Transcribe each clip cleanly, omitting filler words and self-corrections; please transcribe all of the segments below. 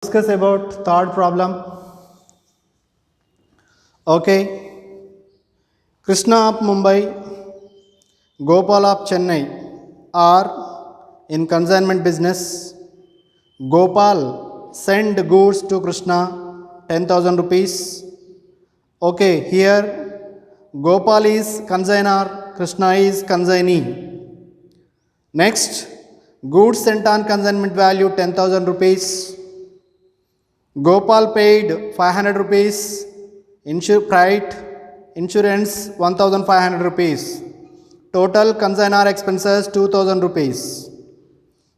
Discuss about third problem. Okay. Krishna of Mumbai, Gopal of Chennai are in consignment business. Gopal send goods to Krishna 10,000 rupees. Okay, here Gopal is consignor, Krishna is consignee. Next, goods sent on consignment value 10,000 rupees. Gopal paid 500 rupees, freight, insurance 1500 rupees. Total consignor expenses 2000 rupees.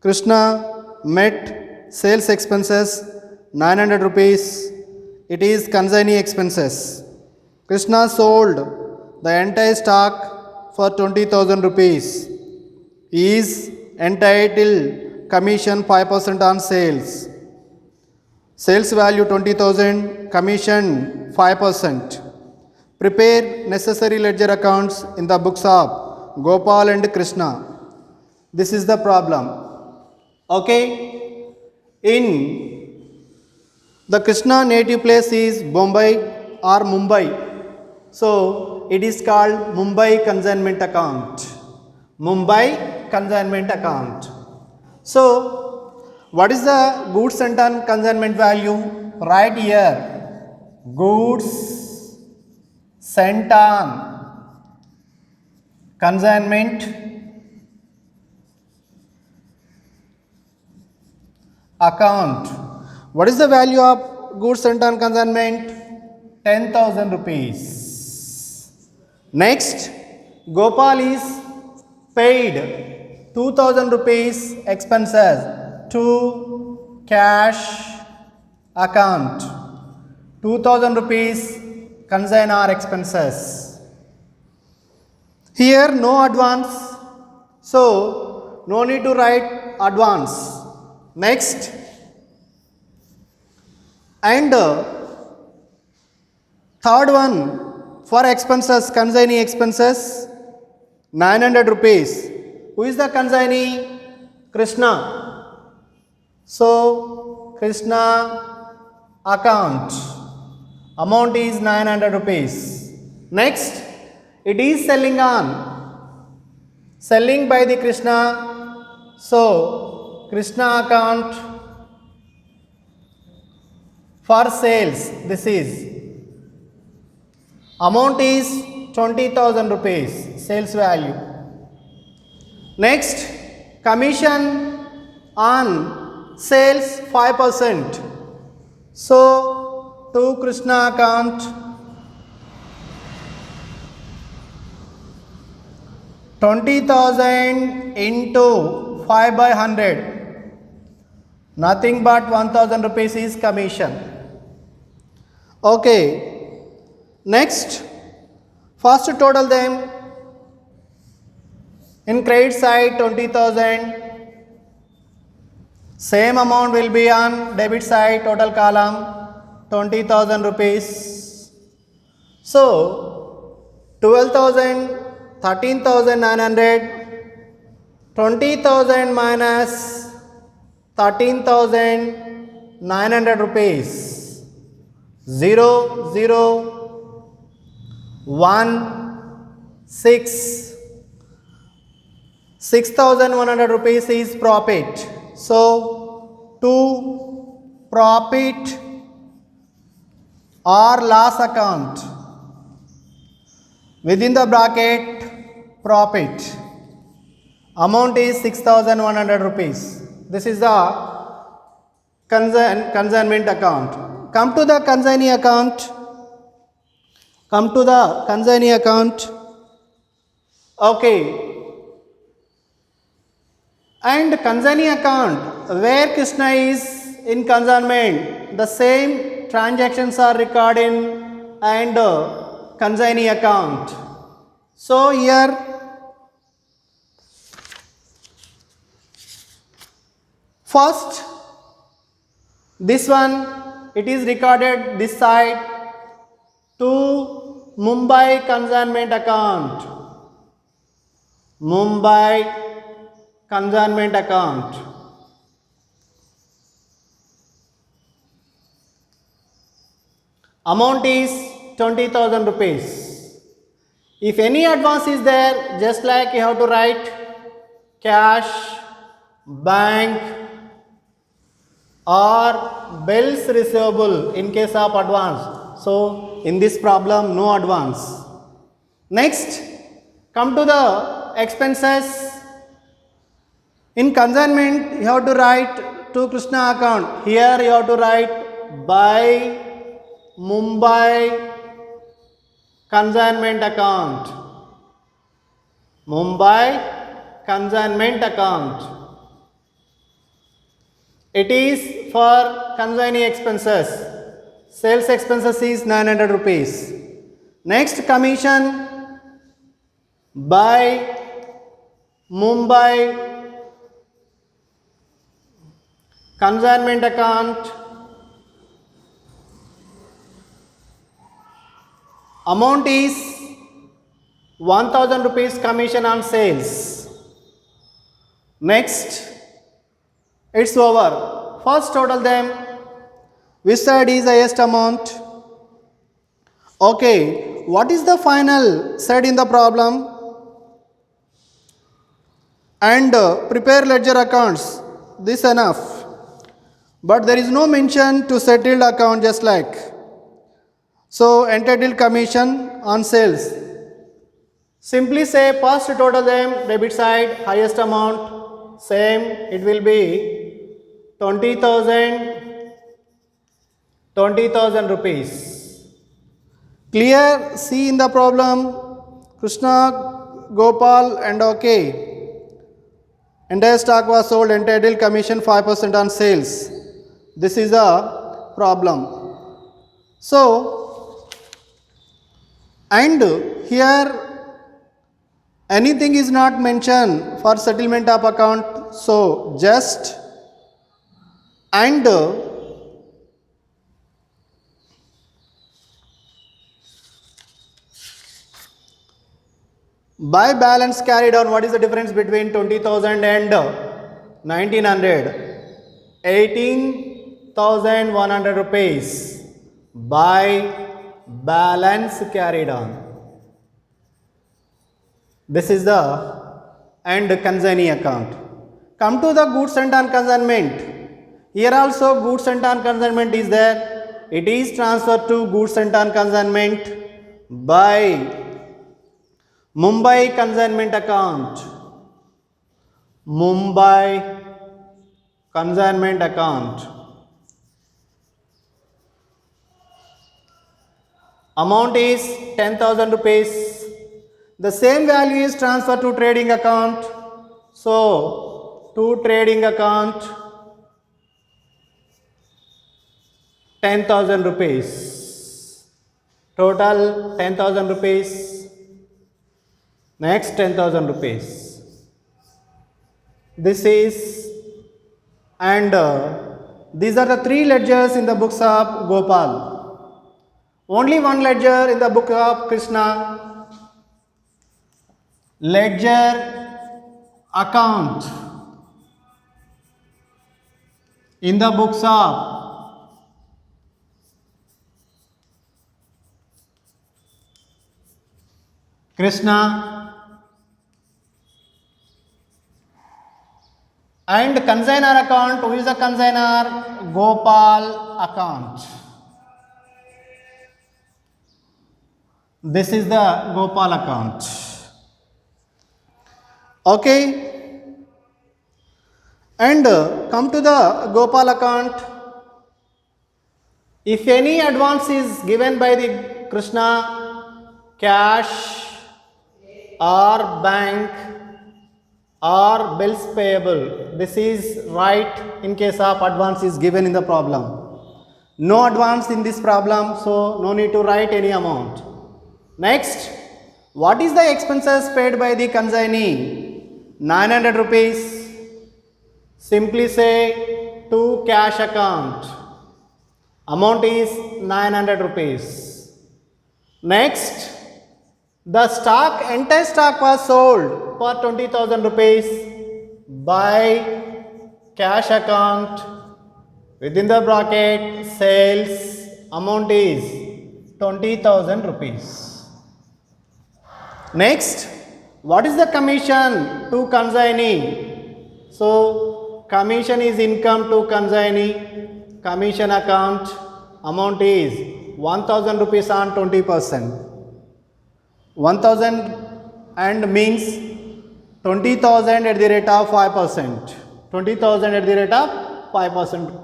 Krishna met sales expenses 900 rupees. It is consignee expenses. Krishna sold the entire stock for 20,000 rupees. He is entitled commission 5% on sales. Sales value 20,000, commission 5%. Prepare necessary ledger accounts in the books of Gopal and Krishna. This is the problem. Okay. In the Krishna native place is Bombay or Mumbai. So it is called Mumbai consignment account. Mumbai consignment account. So what is the goods sent on consignment value? Right here. Goods sent on consignment account. What is the value of goods sent on consignment? 10,000 rupees. Next, Gopal is paid 2,000 rupees expenses to cash account. 2,000 rupees consignor expenses. Here no advance, so no need to write advance. Next, and third one for expenses, consignee expenses 900 rupees. Who is the consignee? Krishna. So Krishna account amount is 900 rupees. Next, it is selling by the Krishna. So Krishna account for sales. This is amount is 20,000 rupees sales value. Next, commission on sales 5%. So to Krishna account 20,000 into 5 by 100. Nothing but 1,000 rupees is commission. Okay. Next, first total them. In credit side 20,000. Same amount will be on debit side, total column 20,000 rupees. So 12,000, 13,900, 20,000 minus 13,900 rupees. 0, 0, 1, 6. 6,100 rupees is profit. So to profit or loss account, within the bracket profit, amount is 6,100 rupees. This is the consignment account. Come to the consignee account. Okay. And consignee account, where Krishna is in consignment, the same transactions are recorded and consignee account. So here first this one, it is recorded this side to Mumbai consignment account. Mumbai consignment account. Amount is 20,000 rupees. If any advance is there, just like you have to write cash, bank or bills receivable in case of advance. So in this problem, no advance. Next, come to the expenses. In consignment, you have to write to Krishna account. Here you have to write by Mumbai consignment account. Mumbai consignment account. It is for consignee expenses. Sales expenses is 900 rupees. Next, commission by Mumbai consignment account. Amount is 1000 rupees commission on sales. Next, it's over. First total them. Which side is highest amount? Okay, what is the final said in the problem? And prepare ledger accounts. This enough. But there is no mention to settled account just like. So entitled commission on sales. Simply say first total them, debit side, highest amount, same, it will be 20,000 rupees. Clear? See in the problem, Krishna, Gopal and okay. Entire stock was sold, entitled commission 5% on sales. This is the problem. So, and here anything is not mentioned for settlement of account. So, just and by balance carried on. What is the difference between 20,000 and 1900? 18,100 rupees by balance carried on. This is the and consignee account. Come to the goods and on consignment. Here also goods and on consignment is there. It is transferred to goods and on consignment by Mumbai consignment account. Mumbai consignment account. Amount is 10,000 rupees. The same value is transferred to trading account. So, to trading account 10,000 rupees. Total 10,000 rupees. Next 10,000 rupees. This is and these are the three ledgers in the books of Gopal. Only one ledger in the book of Krishna. Ledger account in the books of Krishna. And consignor account, who is the consignor? Gopal account. This is the Gopal account. Okay. And come to the Gopal account. If any advance is given by the Krishna, cash or bank or bills payable, this is right in case of advance is given in the problem. No advance in this problem, so no need to write any amount. Next, what is the expenses paid by the consignee? 900 rupees. Simply say to cash account. Amount is 900 rupees. Next, the stock, entire stock was sold for 20,000 rupees by cash account. Within the bracket, sales amount is 20,000 rupees. Next, what is the commission to consignee? So, commission is income to consignee. Commission account amount is 1,000 rupees on 20%. 1,000 and means 20,000 at the rate of 5%. 20,000 at the rate of 5%.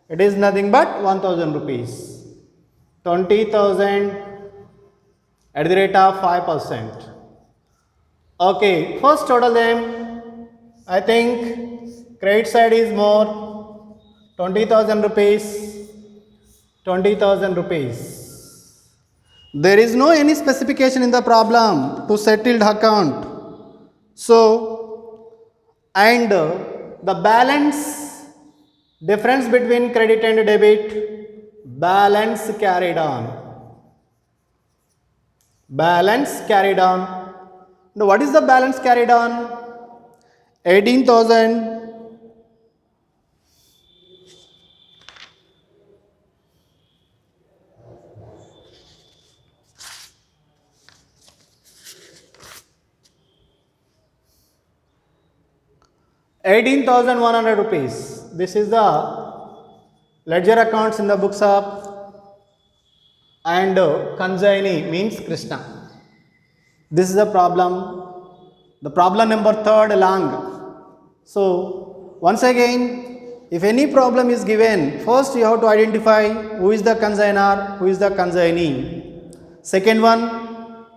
It is nothing but 1,000 rupees. 20,000 at the rate of 5%. Okay, first total them. I think credit side is more. 20,000 rupees. 20,000 rupees. There is no any specification in the problem to settled account. So, and the balance difference between credit and debit, balance carried on. Balance carried on. Now, what is the balance carried on? 18,000. 18,100 rupees. This is the ledger accounts in the books of, and consignee means Krishna. This is the problem. The problem number 3 long. So once again, if any problem is given, first you have to identify who is the consignor, who is the consignee. Second one,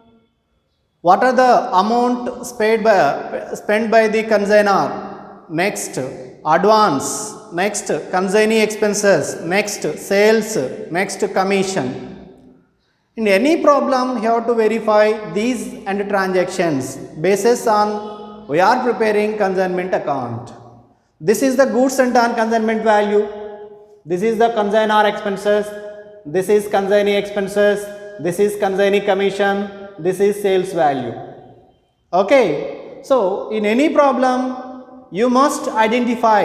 what are the amount spent by the consignor. Next, advance. Next, consignee expenses. Next, sales. Next, commission. In any problem, you have to verify these and transactions basis on we are preparing consignment account. This is the goods and non-consignment value. This is the consignor expenses. This is consignee expenses. This is consignee commission. This is sales value. Okay. So, in any problem, you must identify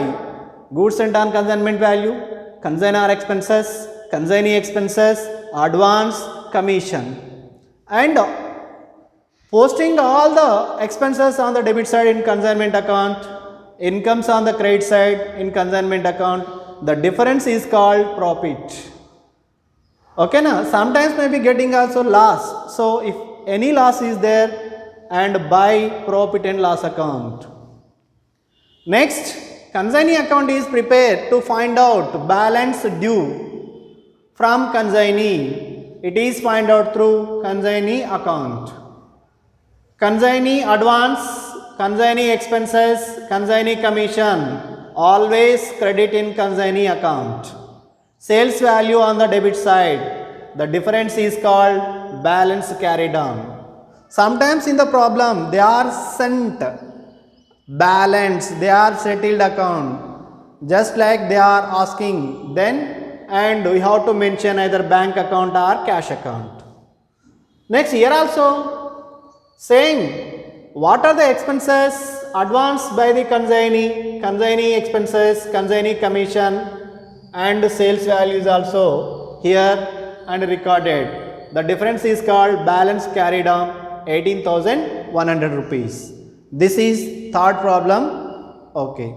goods and non-consignment value, consignor expenses, consignee expenses, advance, commission, and posting all the expenses on the debit side in consignment account, incomes on the credit side in consignment account. The difference is called profit. Okay, na? Sometimes may be getting also loss. So, if any loss is there, and buy profit and loss account. Next, consignee account is prepared to find out balance due from consignee. It is find out through consignee account. Consignee advance, consignee expenses, consignee commission, always credit in consignee account. Sales value on the debit side. The difference is called balance carried on. Sometimes in the problem they are sent balance, they are settled account, just like they are asking then, and we have to mention either bank account or cash account. Next, here also saying what are the expenses advanced by the consignee, consignee expenses, consignee commission, and sales values also here and recorded. The difference is called balance carried on, 18,100 rupees. This is third problem. Okay.